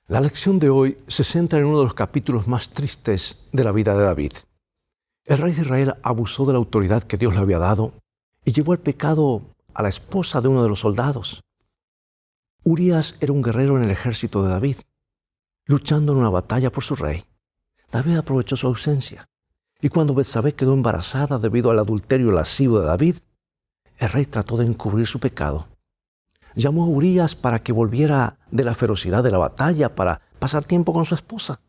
La lección de hoy se centra en uno de los capítulos más tristes de la vida de David. El rey de Israel abusó de la autoridad que Dios le había dado y llevó al pecado a la esposa de uno de los soldados. Urías era un guerrero en el ejército de David, luchando en una batalla por su rey. David aprovechó su ausencia, y cuando Betsabé quedó embarazada debido al adulterio lascivo de David, el rey trató de encubrir su pecado. Llamó a Urías para que volviera de la ferocidad de la batalla para pasar tiempo con su esposa.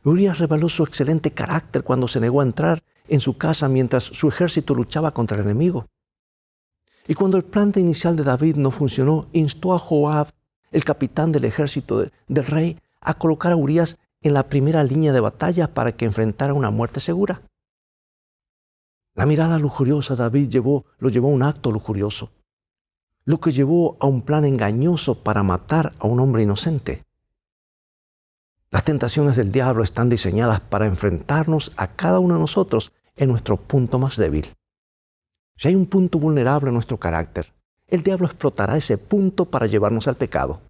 Urías reveló su excelente carácter cuando se negó a entrar en su casa mientras su ejército luchaba contra el enemigo. Y cuando el plan inicial de David no funcionó, instó a Joab, el capitán del ejército del rey, a colocar a Urías en la primera línea de batalla para que enfrentara una muerte segura. La mirada lujuriosa de David lo llevó a un acto lujurioso, lo que llevó a un plan engañoso para matar a un hombre inocente. Las tentaciones del diablo están diseñadas para enfrentarnos a cada uno de nosotros en nuestro punto más débil. Si hay un punto vulnerable en nuestro carácter, el diablo explotará ese punto para llevarnos al pecado.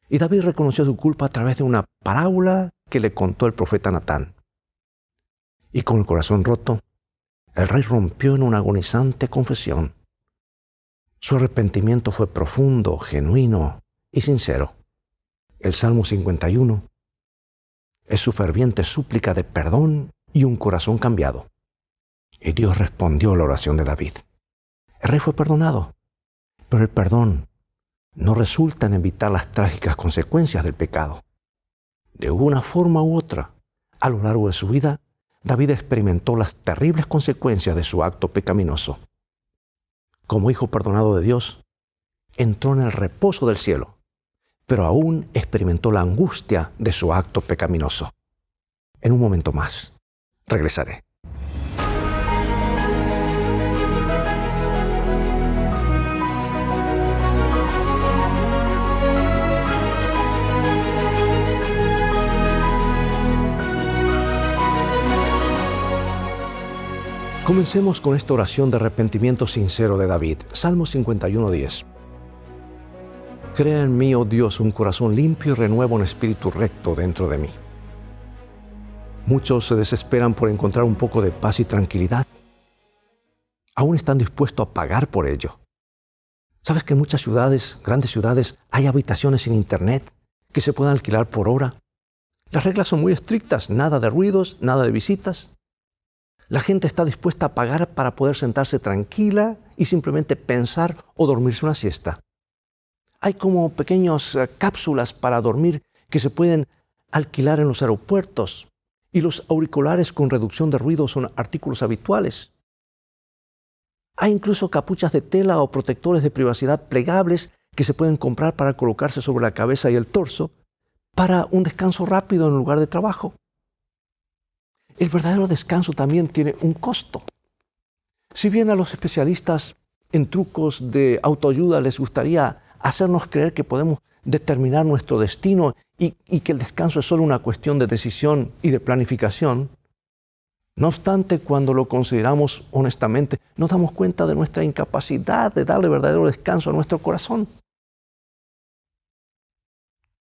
Y David reconoció su culpa a través de una parábola que le contó el profeta Natán. Y con el corazón roto, el rey rompió en una agonizante confesión. Su arrepentimiento fue profundo, genuino y sincero. El Salmo 51 es su ferviente súplica de perdón y un corazón cambiado. Y Dios respondió a la oración de David. El rey fue perdonado, pero el perdón no resulta en evitar las trágicas consecuencias del pecado. De una forma u otra, a lo largo de su vida, David experimentó las terribles consecuencias de su acto pecaminoso. Como hijo perdonado de Dios, entró en el reposo del cielo, pero aún experimentó la angustia de su acto pecaminoso. En un momento más, regresaré. Comencemos con esta oración de arrepentimiento sincero de David. Salmo 51:10. Crea en mí, oh Dios, un corazón limpio y renueva un espíritu recto dentro de mí. Muchos se desesperan por encontrar un poco de paz y tranquilidad. Aún están dispuestos a pagar por ello. ¿Sabes que en muchas ciudades, grandes ciudades, hay habitaciones sin internet que se pueden alquilar por hora? Las reglas son muy estrictas, nada de ruidos, nada de visitas. La gente está dispuesta a pagar para poder sentarse tranquila y simplemente pensar o dormirse una siesta. Hay como pequeñas cápsulas para dormir que se pueden alquilar en los aeropuertos, y los auriculares con reducción de ruido son artículos habituales. Hay incluso capuchas de tela o protectores de privacidad plegables que se pueden comprar para colocarse sobre la cabeza y el torso para un descanso rápido en el lugar de trabajo. El verdadero descanso también tiene un costo. Si bien a los especialistas en trucos de autoayuda les gustaría hacernos creer que podemos determinar nuestro destino y que el descanso es solo una cuestión de decisión y de planificación, no obstante, cuando lo consideramos honestamente, nos damos cuenta de nuestra incapacidad de darle verdadero descanso a nuestro corazón.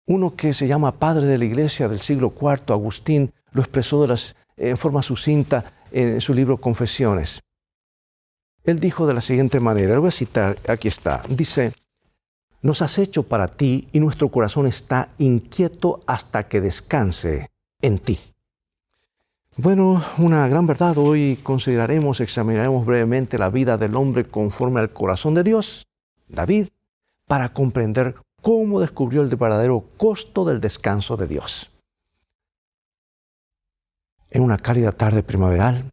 Uno que se llama padre de la iglesia del siglo IV, Agustín, lo expresó en forma sucinta en su libro Confesiones. Él dijo de la siguiente manera, lo voy a citar, aquí está, dice: nos has hecho para ti y nuestro corazón está inquieto hasta que descanse en ti. Bueno, una gran verdad. Hoy examinaremos brevemente la vida del hombre conforme al corazón de Dios, David, para comprender cómo descubrió el verdadero costo del descanso de Dios. En una cálida tarde primaveral,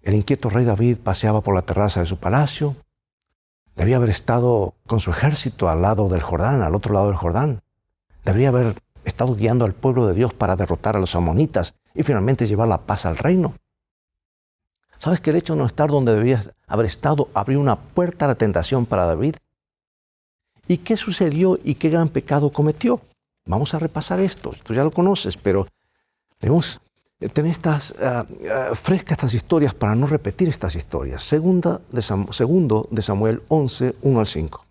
el inquieto rey David paseaba por la terraza de su palacio. Debía haber estado con su ejército al otro lado del Jordán. Debería haber estado guiando al pueblo de Dios para derrotar a los amonitas y finalmente llevar la paz al reino. ¿Sabes que el hecho de no estar donde debía haber estado abrió una puerta a la tentación para David? ¿Y qué sucedió y qué gran pecado cometió? Vamos a repasar esto. Tú ya lo conoces, pero debemos tener frescas estas historias para no repetir estas historias. Segundo de Samuel 11, 1 al 5.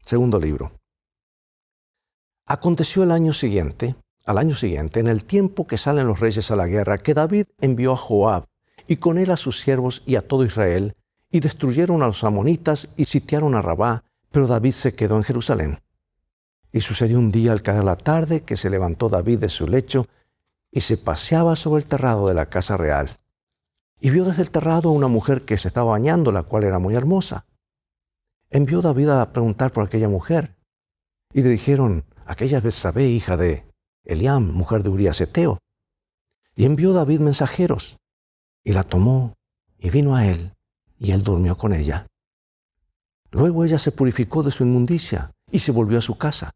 Segundo libro. Aconteció al año siguiente, en el tiempo que salen los reyes a la guerra, que David envió a Joab y con él a sus siervos y a todo Israel, y destruyeron a los amonitas y sitiaron a Rabá, pero David se quedó en Jerusalén. Y sucedió un día al caer la tarde que se levantó David de su lecho y se paseaba sobre el terrado de la casa real. Y vio desde el terrado a una mujer que se estaba bañando, la cual era muy hermosa. Envió David a preguntar por aquella mujer. Y le dijeron, aquella es Betsabé, hija de Eliam, mujer de Urías Eteo. Y envió David mensajeros, y la tomó, y vino a él, y él durmió con ella. Luego ella se purificó de su inmundicia, y se volvió a su casa.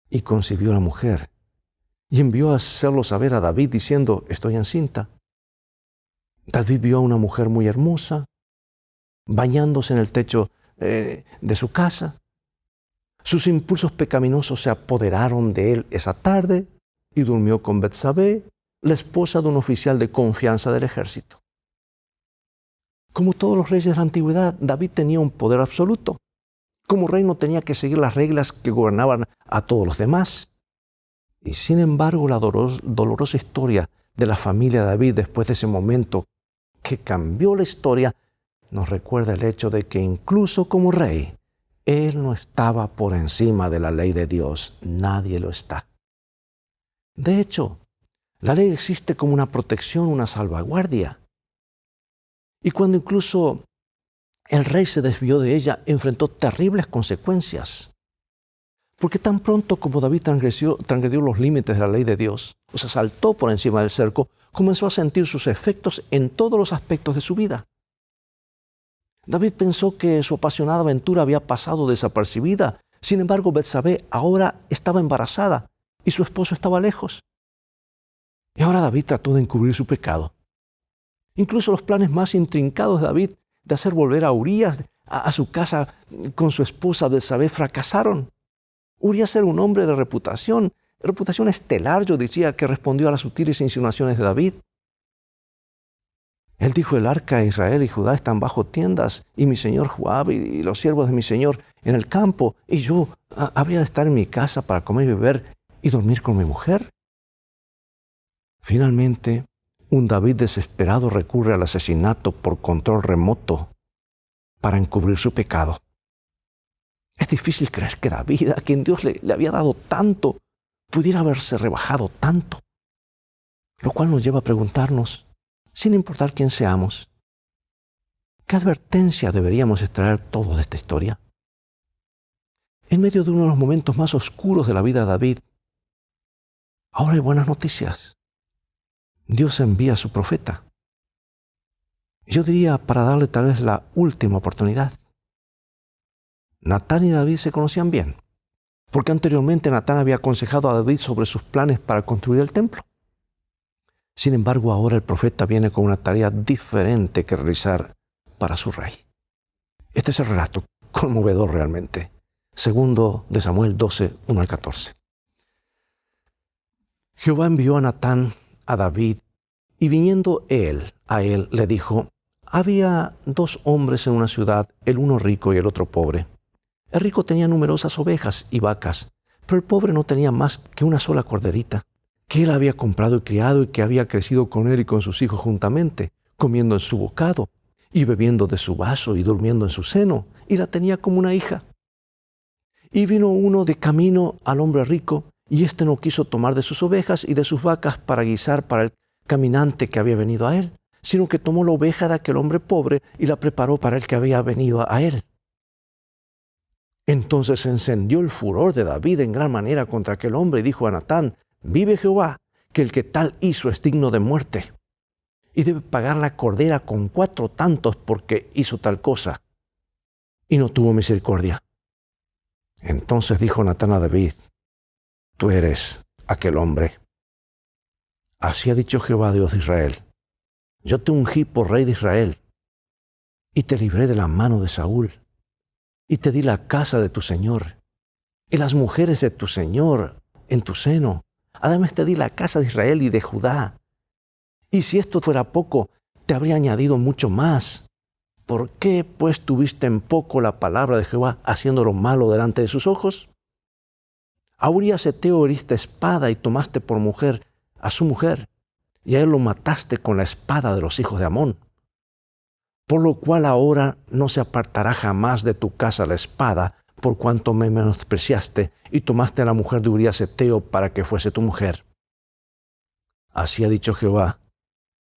Y concibió la mujer, y envió a hacerlo saber a David, diciendo, estoy encinta. David vio a una mujer muy hermosa, bañándose en el techo de su casa. Sus impulsos pecaminosos se apoderaron de él esa tarde y durmió con Betsabé, la esposa de un oficial de confianza del ejército. Como todos los reyes de la antigüedad, David tenía un poder absoluto. Como rey no tenía que seguir las reglas que gobernaban a todos los demás. Y sin embargo, la dolorosa historia de la familia de David después de ese momento que cambió la historia, nos recuerda el hecho de que incluso como rey, él no estaba por encima de la ley de Dios. Nadie lo está. De hecho, la ley existe como una protección, una salvaguardia. Y cuando incluso el rey se desvió de ella, enfrentó terribles consecuencias. Porque tan pronto como David transgredió los límites de la ley de Dios, o sea, saltó por encima del cerco, comenzó a sentir sus efectos en todos los aspectos de su vida. David pensó que su apasionada aventura había pasado desapercibida. Sin embargo, Betsabé ahora estaba embarazada y su esposo estaba lejos. Y ahora David trató de encubrir su pecado. Incluso los planes más intrincados de David de hacer volver a Urías a su casa con su esposa Betsabé fracasaron. Urías era un hombre de reputación estelar, yo decía, que respondió a las sutiles insinuaciones de David. Él dijo, el arca de Israel y Judá están bajo tiendas, y mi señor Joab y los siervos de mi señor en el campo, y yo habría de estar en mi casa para comer y beber y dormir con mi mujer. Finalmente, un David desesperado recurre al asesinato por control remoto para encubrir su pecado. Es difícil creer que David, a quien Dios le había dado tanto, pudiera haberse rebajado tanto. Lo cual nos lleva a preguntarnos, sin importar quién seamos, ¿qué advertencia deberíamos extraer todos de esta historia? En medio de uno de los momentos más oscuros de la vida de David, ahora hay buenas noticias. Dios envía a su profeta. Yo diría para darle tal vez la última oportunidad. Natán y David se conocían bien, porque anteriormente Natán había aconsejado a David sobre sus planes para construir el templo. Sin embargo, ahora el profeta viene con una tarea diferente que realizar para su rey. Este es el relato, conmovedor realmente. Segundo de Samuel 12, 1 al 14. Jehová envió a Natán a David, y viniendo a él le dijo, había dos hombres en una ciudad, el uno rico y el otro pobre. El rico tenía numerosas ovejas y vacas, pero el pobre no tenía más que una sola corderita, que él había comprado y criado y que había crecido con él y con sus hijos juntamente, comiendo en su bocado y bebiendo de su vaso y durmiendo en su seno, y la tenía como una hija. Y vino uno de camino al hombre rico, y éste no quiso tomar de sus ovejas y de sus vacas para guisar para el caminante que había venido a él, sino que tomó la oveja de aquel hombre pobre y la preparó para el que había venido a él. Entonces se encendió el furor de David en gran manera contra aquel hombre y dijo a Natán, vive Jehová, que el que tal hizo es digno de muerte, y debe pagar la cordera con 4 tantos porque hizo tal cosa. Y no tuvo misericordia. Entonces dijo Natán a David, tú eres aquel hombre. Así ha dicho Jehová, Dios de Israel, yo te ungí por rey de Israel, y te libré de la mano de Saúl, y te di la casa de tu señor, y las mujeres de tu señor en tu seno. Además te di la casa de Israel y de Judá. Y si esto fuera poco, te habría añadido mucho más. ¿Por qué, pues, tuviste en poco la palabra de Jehová, haciendo lo malo delante de sus ojos? A Urías Eteo heriste espada y tomaste por mujer a su mujer, y a él lo mataste con la espada de los hijos de Amón. Por lo cual ahora no se apartará jamás de tu casa la espada, por cuanto me menospreciaste y tomaste a la mujer de Urías Eteo para que fuese tu mujer. Así ha dicho Jehová: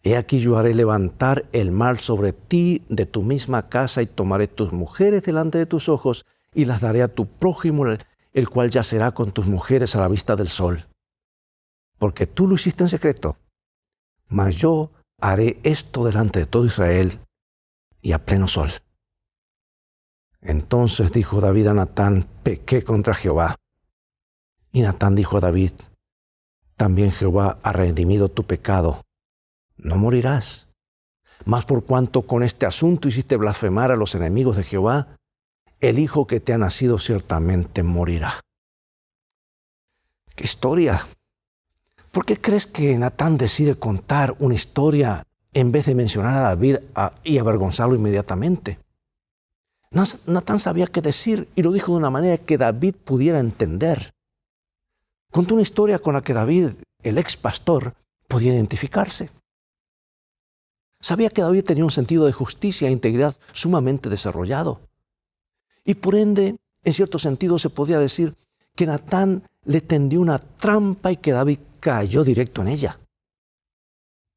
he aquí yo haré levantar el mal sobre ti de tu misma casa, y tomaré tus mujeres delante de tus ojos, y las daré a tu prójimo, el cual yacerá con tus mujeres a la vista del sol. Porque tú lo hiciste en secreto, mas yo haré esto delante de todo Israel y a pleno sol. Entonces dijo David a Natán: pequé contra Jehová. Y Natán dijo a David: también Jehová ha redimido tu pecado. No morirás. Mas por cuanto con este asunto hiciste blasfemar a los enemigos de Jehová, el hijo que te ha nacido ciertamente morirá. ¡Qué historia! ¿Por qué crees que Natán decide contar una historia en vez de mencionar a David y avergonzarlo inmediatamente? Natán sabía qué decir y lo dijo de una manera que David pudiera entender. Contó una historia con la que David, el ex pastor, podía identificarse. Sabía que David tenía un sentido de justicia e integridad sumamente desarrollado. Y por ende, en cierto sentido, se podía decir que Natán le tendió una trampa y que David cayó directo en ella.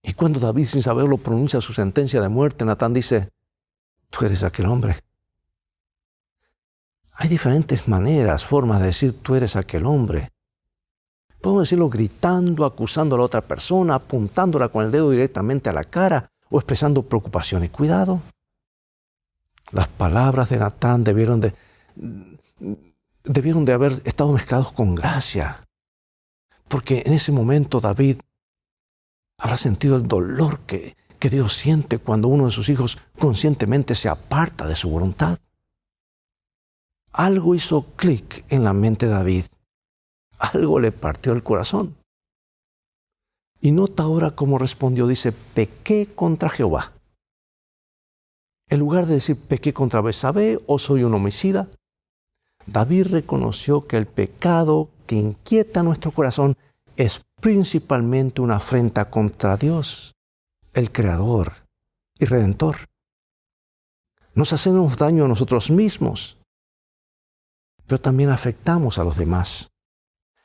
Y cuando David, sin saberlo, pronuncia su sentencia de muerte, Natán dice: tú eres aquel hombre. Hay diferentes maneras, formas de decir tú eres aquel hombre. Podemos decirlo gritando, acusando a la otra persona, apuntándola con el dedo directamente a la cara o expresando preocupación y cuidado. Las palabras de Natán debieron de haber estado mezclados con gracia, porque en ese momento David habrá sentido el dolor que Dios siente cuando uno de sus hijos conscientemente se aparta de su voluntad. Algo hizo clic en la mente de David. Algo le partió el corazón. Y nota ahora cómo respondió. Dice: pequé contra Jehová. En lugar de decir pequé contra Betsabé o soy un homicida, David reconoció que el pecado que inquieta nuestro corazón es principalmente una afrenta contra Dios, el Creador y Redentor. Nos hacemos daño a nosotros mismos, pero también afectamos a los demás.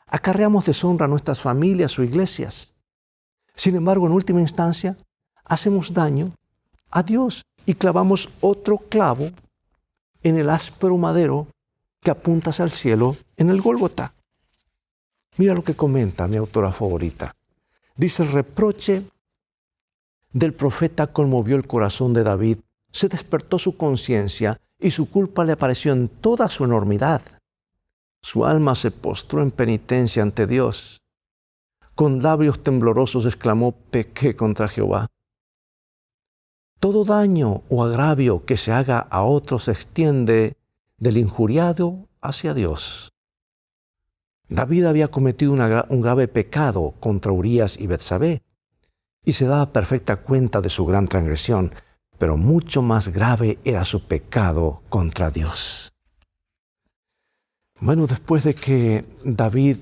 Acarreamos deshonra a nuestras familias o iglesias. Sin embargo, en última instancia, hacemos daño a Dios y clavamos otro clavo en el áspero madero que apunta hacia el cielo en el Gólgota. Mira lo que comenta mi autora favorita. Dice: el reproche del profeta conmovió el corazón de David, se despertó su conciencia y su culpa le apareció en toda su enormidad. Su alma se postró en penitencia ante Dios. Con labios temblorosos exclamó: pequé contra Jehová. Todo daño o agravio que se haga a otros se extiende del injuriado hacia Dios. David había cometido un grave pecado contra Urías y Betsabé y se daba perfecta cuenta de su gran transgresión, pero mucho más grave era su pecado contra Dios. Bueno, después de que David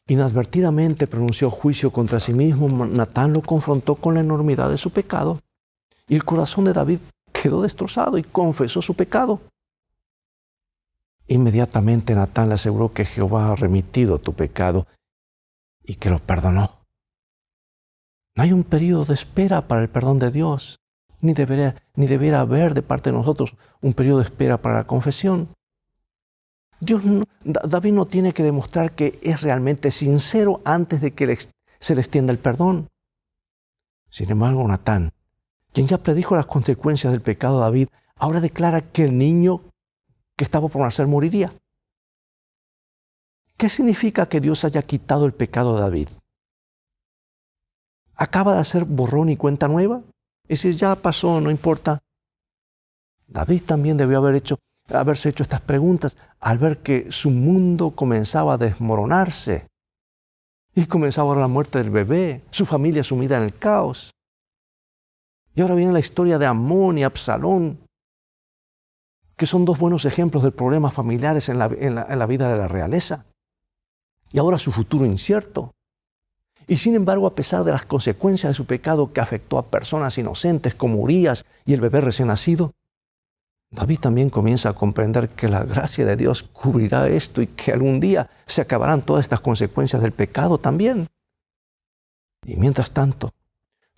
inadvertidamente pronunció juicio contra sí mismo, Natán lo confrontó con la enormidad de su pecado y el corazón de David quedó destrozado y confesó su pecado. Inmediatamente Natán le aseguró que Jehová ha remitido tu pecado y que lo perdonó. No hay un periodo de espera para el perdón de Dios, ni debería haber de parte de nosotros un periodo de espera para la confesión. David no tiene que demostrar que es realmente sincero antes de que se le extienda el perdón. Sin embargo, Natán, quien ya predijo las consecuencias del pecado de David, ahora declara que el niño que estaba por nacer moriría. ¿Qué significa que Dios haya quitado el pecado de David? ¿Acaba de hacer borrón y cuenta nueva? Es decir, ya pasó, no importa. David también debió haberse hecho estas preguntas al ver que su mundo comenzaba a desmoronarse y comenzaba la muerte del bebé, su familia sumida en el caos. Y ahora viene la historia de Amnón y Absalón, que son dos buenos ejemplos de problemas familiares en la vida de la realeza. y ahora su futuro incierto. Y sin embargo, a pesar de las consecuencias de su pecado que afectó a personas inocentes como Urías y el bebé recién nacido, David también comienza a comprender que la gracia de Dios cubrirá esto y que algún día se acabarán todas estas consecuencias del pecado también. Y mientras tanto,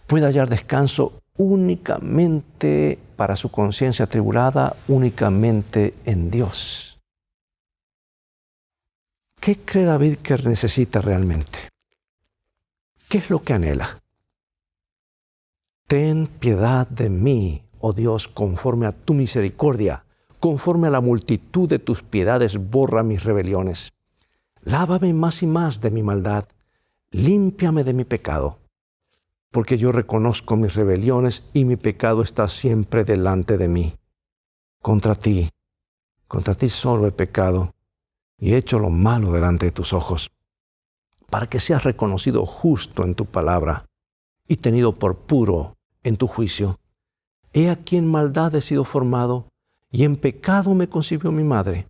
puede hallar descanso únicamente para su conciencia atribulada, únicamente en Dios. ¿Qué cree David que necesita realmente? ¿Qué es lo que anhela? Ten piedad de mí, oh Dios, conforme a tu misericordia, conforme a la multitud de tus piedades, borra mis rebeliones. Lávame más y más de mi maldad, límpiame de mi pecado, porque yo reconozco mis rebeliones y mi pecado está siempre delante de mí. Contra ti solo he pecado y he hecho lo malo delante de tus ojos, para que seas reconocido justo en tu palabra y tenido por puro en tu juicio. He aquí en maldad he sido formado, y en pecado me concibió mi madre.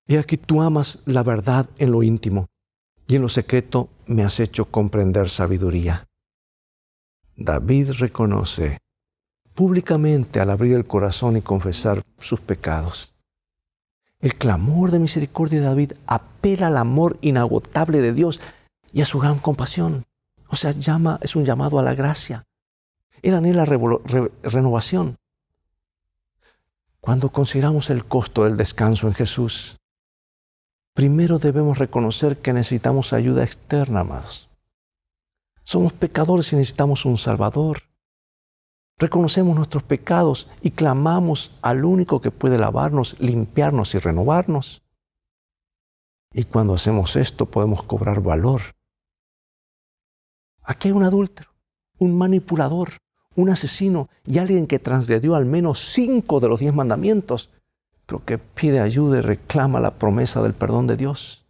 He aquí tú amas la verdad en lo íntimo, y en lo secreto me has hecho comprender sabiduría. David reconoce públicamente al abrir el corazón y confesar sus pecados. El clamor de misericordia de David apela al amor inagotable de Dios y a su gran compasión. O sea, es un llamado a la gracia. Él anhela renovación. Cuando consideramos el costo del descanso en Jesús, primero debemos reconocer que necesitamos ayuda externa, amados. Somos pecadores y necesitamos un Salvador. Reconocemos nuestros pecados y clamamos al único que puede lavarnos, limpiarnos y renovarnos. Y cuando hacemos esto podemos cobrar valor. Aquí hay un adúltero, un manipulador, un asesino y alguien que transgredió al menos 5 de los 10 mandamientos, pero que pide ayuda y reclama la promesa del perdón de Dios.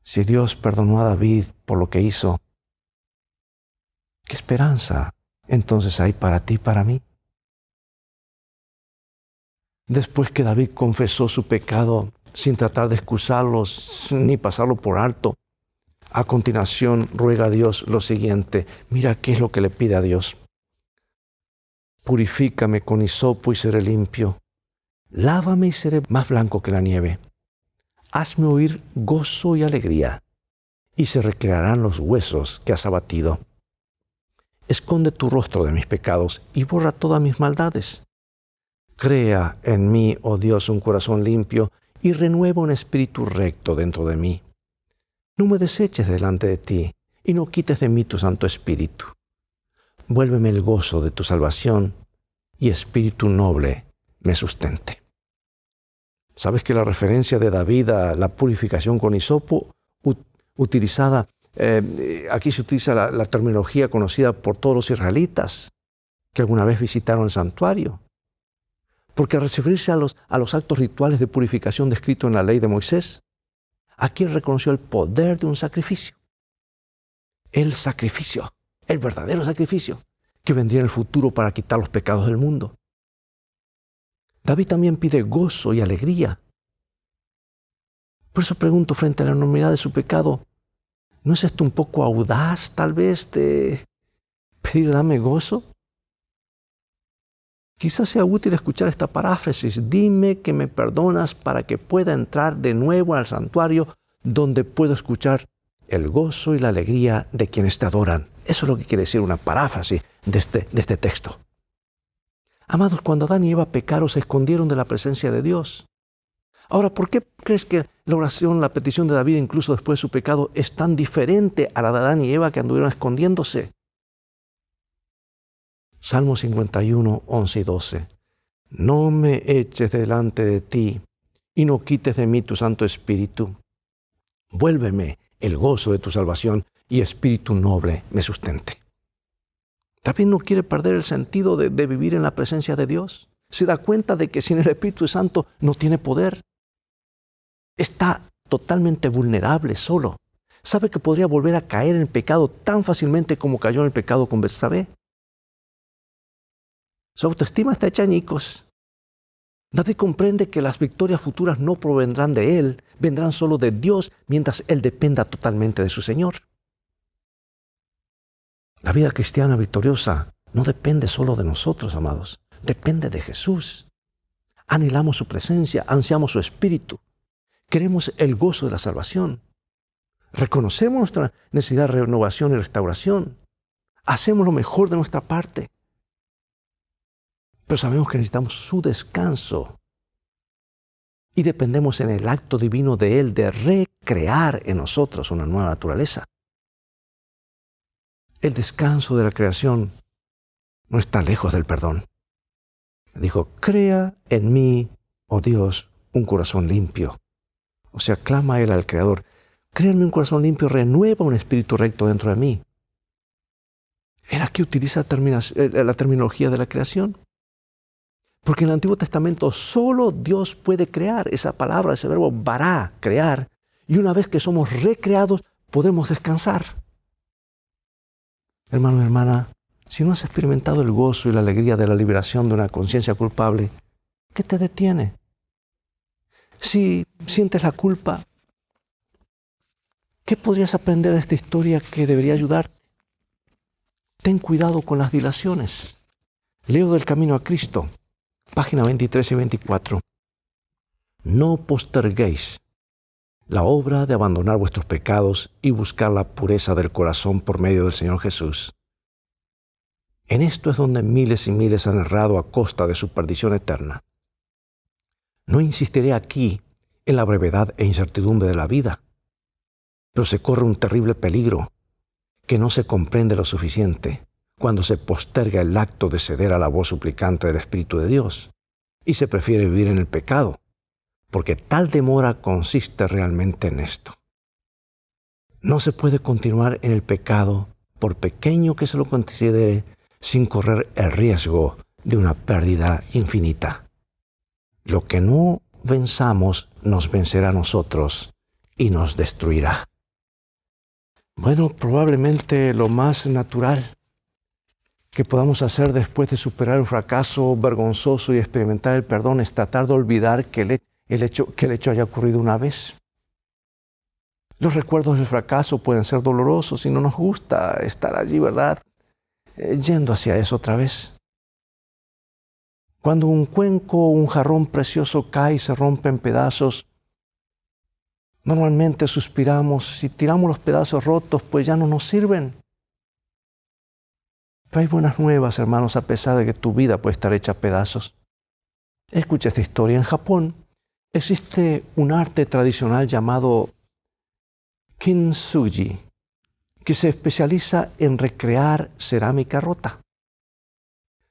Si Dios perdonó a David por lo que hizo, ¿qué esperanza entonces hay para ti y para mí? Después que David confesó su pecado sin tratar de excusarlos ni pasarlo por alto, a continuación ruega a Dios lo siguiente. Mira qué es lo que le pide a Dios. Purifícame con hisopo y seré limpio. Lávame y seré más blanco que la nieve. Hazme oír gozo y alegría, y se recrearán los huesos que has abatido. Esconde tu rostro de mis pecados y borra todas mis maldades. Crea en mí, oh Dios, un corazón limpio y renueva un espíritu recto dentro de mí. No me deseches delante de ti y no quites de mí tu Santo Espíritu. Vuélveme el gozo de tu salvación y espíritu noble me sustente. ¿Sabes que la referencia de David a la purificación con hisopo utilizada aquí se utiliza la terminología conocida por todos los israelitas que alguna vez visitaron el santuario? Porque al referirse a los actos rituales de purificación descritos en la ley de Moisés, aquí él reconoció el poder de un sacrificio. El sacrificio, el verdadero sacrificio, que vendría en el futuro para quitar los pecados del mundo. David también pide gozo y alegría. Por eso pregunto, frente a la enormidad de su pecado, ¿no es esto un poco audaz, tal vez, de pedir dame gozo? Quizás sea útil escuchar esta paráfrasis. Dime que me perdonas para que pueda entrar de nuevo al santuario donde puedo escuchar el gozo y la alegría de quienes te adoran. Eso es lo que quiere decir una paráfrasis de este texto. Amados, cuando Adán y Eva pecaron, se escondieron de la presencia de Dios. Ahora, ¿por qué crees que la oración, la petición de David, incluso después de su pecado, es tan diferente a la de Adán y Eva que anduvieron escondiéndose? Salmo 51, 11 y 12. No me eches delante de ti y no quites de mí tu Santo Espíritu. Vuélveme el gozo de tu salvación y espíritu noble me sustente. David no quiere perder el sentido de vivir en la presencia de Dios. Se da cuenta de que sin el Espíritu Santo no tiene poder. Está totalmente vulnerable, solo. Sabe que podría volver a caer en el pecado tan fácilmente como cayó en el pecado con Betsabé. Su autoestima está hecha añicos. David comprende que las victorias futuras no provendrán de él, vendrán solo de Dios mientras él dependa totalmente de su Señor. La vida cristiana victoriosa no depende solo de nosotros, amados, depende de Jesús. Anhelamos su presencia, ansiamos su espíritu, queremos el gozo de la salvación. Reconocemos nuestra necesidad de renovación y restauración. Hacemos lo mejor de nuestra parte. Pero sabemos que necesitamos su descanso. Y dependemos en el acto divino de Él de recrear en nosotros una nueva naturaleza. El descanso de la creación no está lejos del perdón. Dijo, crea en mí, oh Dios, un corazón limpio. O sea, clama Él al Creador. Crea en mí un corazón limpio, renueva un espíritu recto dentro de mí. Él aquí utiliza la terminología de la creación. Porque en el Antiguo Testamento solo Dios puede crear. Esa palabra, ese verbo bará, crear. Y una vez que somos recreados, podemos descansar. Hermano y hermana, si no has experimentado el gozo y la alegría de la liberación de una conciencia culpable, ¿qué te detiene? Si sientes la culpa, ¿qué podrías aprender de esta historia que debería ayudarte? Ten cuidado con las dilaciones. Leo del Camino a Cristo, página 23 y 24. No posterguéis la obra de abandonar vuestros pecados y buscar la pureza del corazón por medio del Señor Jesús. En esto es donde miles y miles han errado a costa de su perdición eterna. No insistiré aquí en la brevedad e incertidumbre de la vida, pero se corre un terrible peligro que no se comprende lo suficiente cuando se posterga el acto de ceder a la voz suplicante del Espíritu de Dios y se prefiere vivir en el pecado, porque tal demora consiste realmente en esto. No se puede continuar en el pecado, por pequeño que se lo considere, sin correr el riesgo de una pérdida infinita. Lo que no venzamos nos vencerá a nosotros y nos destruirá. Bueno, probablemente lo más natural que podamos hacer después de superar un fracaso vergonzoso y experimentar el perdón es tratar de olvidar que el hecho haya ocurrido una vez. Los recuerdos del fracaso pueden ser dolorosos y no nos gusta estar allí, ¿verdad? Yendo hacia eso otra vez. Cuando un cuenco o un jarrón precioso cae y se rompe en pedazos, normalmente suspiramos y tiramos los pedazos rotos, pues ya no nos sirven. Pero hay buenas nuevas, hermanos, a pesar de que tu vida puede estar hecha a pedazos. Escucha esta historia. En Japón existe un arte tradicional llamado kintsugi, que se especializa en recrear cerámica rota.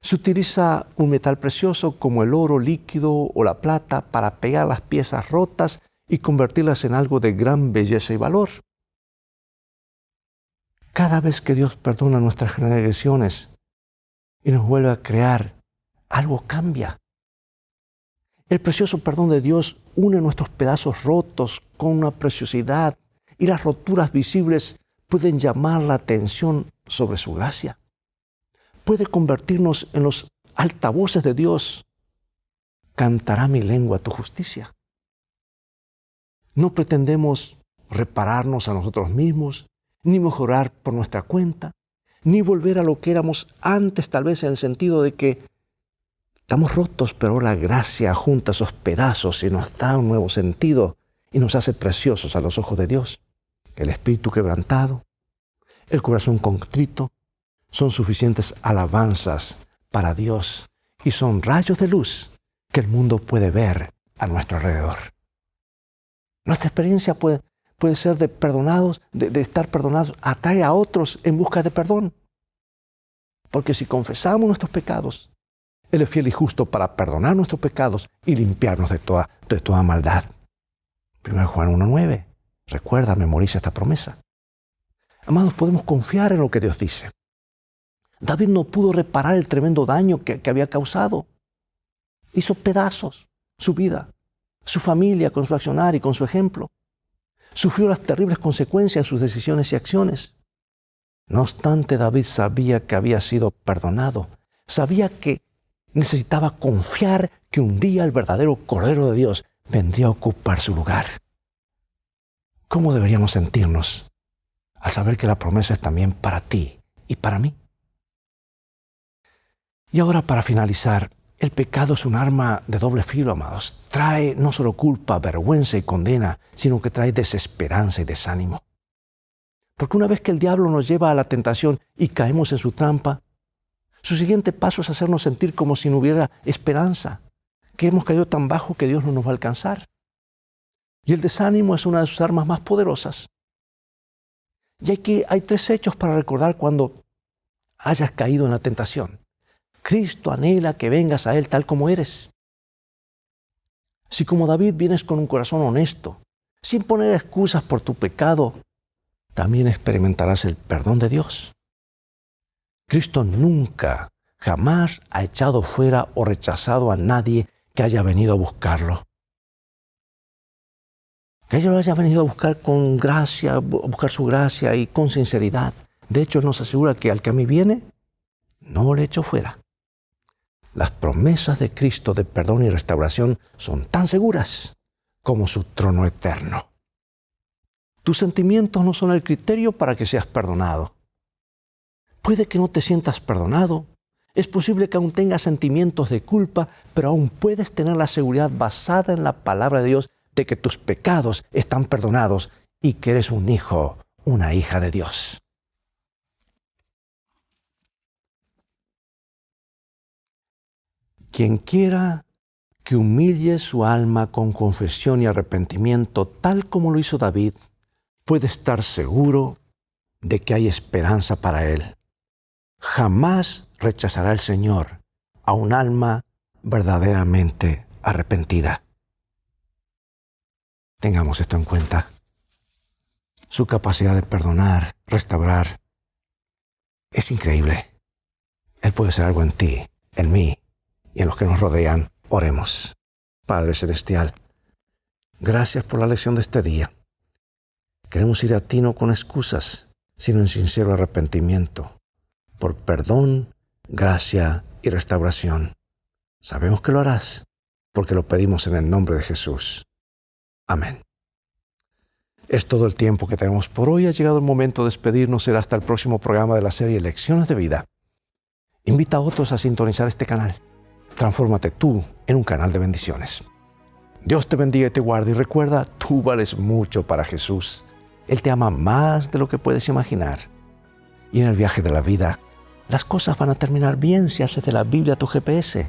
Se utiliza un metal precioso como el oro líquido o la plata para pegar las piezas rotas y convertirlas en algo de gran belleza y valor. Cada vez que Dios perdona nuestras transgresiones y nos vuelve a crear, algo cambia. El precioso perdón de Dios une nuestros pedazos rotos con una preciosidad y las roturas visibles pueden llamar la atención sobre su gracia. Puede convertirnos en los altavoces de Dios. Cantará mi lengua tu justicia. No pretendemos repararnos a nosotros mismos, ni mejorar por nuestra cuenta, ni volver a lo que éramos antes, tal vez en el sentido de que estamos rotos, pero la gracia junta esos pedazos y nos da un nuevo sentido y nos hace preciosos a los ojos de Dios. El espíritu quebrantado, el corazón contrito, son suficientes alabanzas para Dios y son rayos de luz que el mundo puede ver a nuestro alrededor. Nuestra experiencia puede ser de perdonados, de estar perdonados, atrae a otros en busca de perdón. Porque si confesamos nuestros pecados, Él es fiel y justo para perdonar nuestros pecados y limpiarnos de toda maldad. 1 Juan 1:9. Recuerda, memoriza esta promesa. Amados, podemos confiar en lo que Dios dice. David no pudo reparar el tremendo daño que había causado. Hizo pedazos su vida, su familia con su accionar y con su ejemplo. Sufrió las terribles consecuencias de sus decisiones y acciones. No obstante, David sabía que había sido perdonado. Sabía que necesitaba confiar que un día el verdadero Cordero de Dios vendría a ocupar su lugar. ¿Cómo deberíamos sentirnos al saber que la promesa es también para ti y para mí? Y ahora, para finalizar, el pecado es un arma de doble filo, amados. Trae no solo culpa, vergüenza y condena, sino que trae desesperanza y desánimo. Porque una vez que el diablo nos lleva a la tentación y caemos en su trampa, su siguiente paso es hacernos sentir como si no hubiera esperanza, que hemos caído tan bajo que Dios no nos va a alcanzar. Y el desánimo es una de sus armas más poderosas. Y hay 3 hechos para recordar cuando hayas caído en la tentación. Cristo anhela que vengas a Él tal como eres. Si como David vienes con un corazón honesto, sin poner excusas por tu pecado, también experimentarás el perdón de Dios. Cristo nunca, jamás ha echado fuera o rechazado a nadie que haya venido a buscarlo. Que ella lo haya venido a buscar con gracia, a buscar su gracia y con sinceridad. De hecho, Él nos asegura que al que a mí viene, no le echo fuera. Las promesas de Cristo de perdón y restauración son tan seguras como su trono eterno. Tus sentimientos no son el criterio para que seas perdonado. Puede que no te sientas perdonado. Es posible que aún tengas sentimientos de culpa, pero aún puedes tener la seguridad basada en la palabra de Dios de que tus pecados están perdonados y que eres un hijo, una hija de Dios. Quien quiera que humille su alma con confesión y arrepentimiento, tal como lo hizo David, puede estar seguro de que hay esperanza para él. Jamás rechazará el Señor a un alma verdaderamente arrepentida. Tengamos esto en cuenta. Su capacidad de perdonar, restaurar, es increíble. Él puede hacer algo en ti, en mí y en los que nos rodean. Oremos. Padre Celestial, gracias por la lección de este día. Queremos ir a ti no con excusas, sino en sincero arrepentimiento, por perdón, gracia y restauración. Sabemos que lo harás, porque lo pedimos en el nombre de Jesús. Amén. Es todo el tiempo que tenemos por hoy. Ha llegado el momento de despedirnos. Será hasta el próximo programa de la serie Lecciones de Vida. Invita a otros a sintonizar este canal. Transfórmate tú en un canal de bendiciones. Dios te bendiga y te guarde. Y recuerda, tú vales mucho para Jesús. Él te ama más de lo que puedes imaginar. Y en el viaje de la vida, las cosas van a terminar bien si haces de la Biblia tu GPS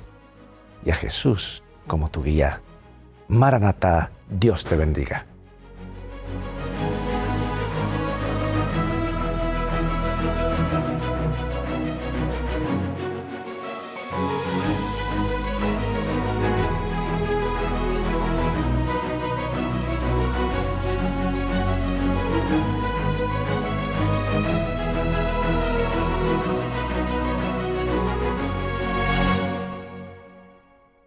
y a Jesús como tu guía. Maranatá, Dios te bendiga.